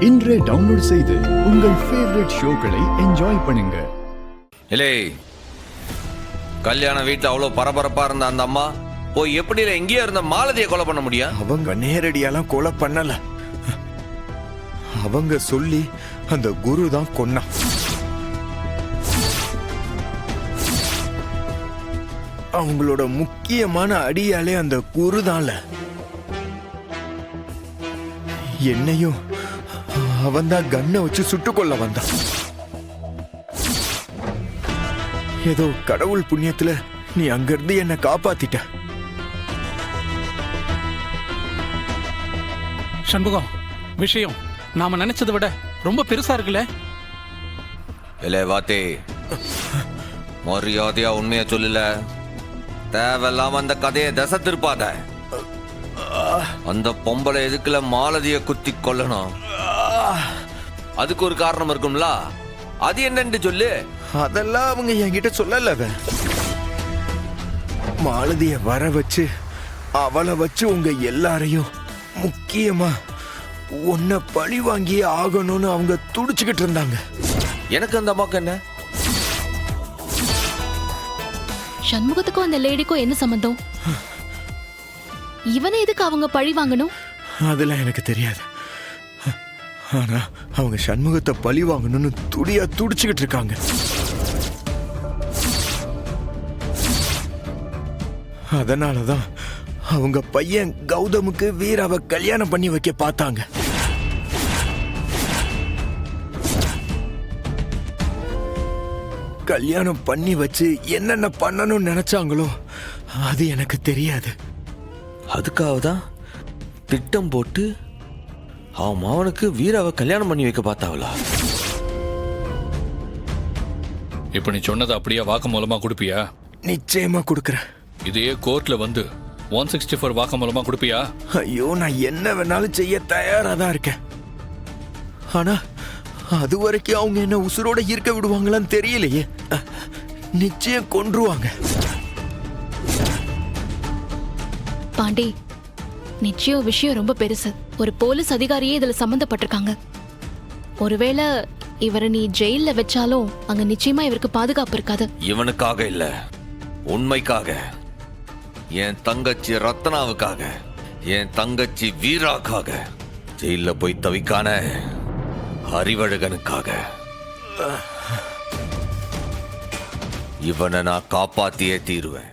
இன்றே டவுன்லோட் செய்து உங்கள் ஃபேவரட் ஷோக்களை என்ஜாய் பண்ணுங்க. இல்லை, கல்யாண வீட்டில் அவ்வளோ பரபரப்பா இருந்த அந்த அம்மா போய் எப்படி எங்கேயோ இருந்த மாலதியை கொலை பண்ண முடியும்? அவங்க நேரடியெல்லாம் கொலை பண்ணல. அவங்க சொல்லி அந்த குரு தான் கொன்னான். அவங்களோட முக்கியமான அடியாலே அந்த குரு தான்ல. என்னையும் அவன் தான் கண்ணை வச்சு சுட்டுக்கொள்ள வந்தான். ஏதோ கடவுள் புண்ணியத்துல நீ அங்கிருந்து என்னை காப்பாத்திட்ட. சண்முகம், விஷயம் நாம நினைச்சதை விட ரொம்ப பெருசா இருக்குல்ல? இல்லை வாத்தே, மரியாதையா உண்மையா சொல்லல. தேவையில்லாம அந்த கதையை தசை திருப்பாத. அந்த பொம்பளை எதுக்குல மாலதிய குத்தி கொல்லணும்? அதுக்கு ஒரு காரணம் இருக்கும்ல, அது என்னன்னு சொல்லு. அதெல்லாம் அவங்க என்கிட்ட சொல்லல. மாலதிய வர வச்சு அவளை வச்சு உங்க எல்லாரையும், முக்கியமா உன்னை பழி வாங்கியே ஆகணும்னு அவங்க துடிச்சுக்கிட்டு இருந்தாங்க. எனக்கு அந்த அம்மாக்கு என்ன? சண்முகத்துக்கும் அந்த லேடிக்கும் என்ன சம்பந்தம்? இவனை எதுக்கு அவங்க பழி வாங்கணும்? அதெல்லாம் எனக்கு தெரியாது. ஆனா அவங்க சண்முகத்தை பழி வாங்கணும்னு துடியா துடிச்சுக்கிட்டு இருக்காங்க. அதனாலதான் அவங்க பையன் கௌதமுக்கு வீராவை கல்யாணம் பண்ணி வைக்க பார்த்தாங்க. கல்யாணம் பண்ணி வச்சு என்னென்ன பண்ணணும்னு நினைச்சாங்களோ அது எனக்கு தெரியாது. அதுக்காக தான் திட்டம் போட்டு அவன் மாவனுக்கு வீராவை கல்யாணம் பண்ணி வைக்க பார்த்தாவளா? இப்ப நீ சொன்னதை அப்படியே வாக்கு மூலமா கொடுப்பியா? நிச்சயமா கொடுக்கறேன். இதையே கோர்ட்ல வந்து 164 வாக்கு மூலமா கொடுப்பியா? ஐயோ, நான் என்ன வேணாலும் செய்ய தயாரா தான் இருக்கேன். ஆனா அது வரைக்கும் அவங்க என்ன உசுரோட இருக்க விடுவாங்களான்னு தெரியலையே. நிச்சயம் கொன்றுவாங்க. பாண்டி, நிச்சயம் விஷயம் ரொம்ப பெருசு. ஒரு போலீஸ் அதிகாரியே இதுல சம்பந்தப்பட்டிருக்காங்க. ஒருவேளை இவரை நீ ஜெயில வச்சாலும் அங்க நிச்சயமா இவருக்கு பாதுகாப்பு இருக்காது. இவனுக்காக இல்ல, உண்மைக்காக, என் தங்கச்சி ரத்னாவுக்காக, என் தங்கச்சி வீராக்காக, ஜெயில போய் தவிக்கான அறிவழகனுக்காக இவனை நான் காப்பாத்தியே தீருவேன்.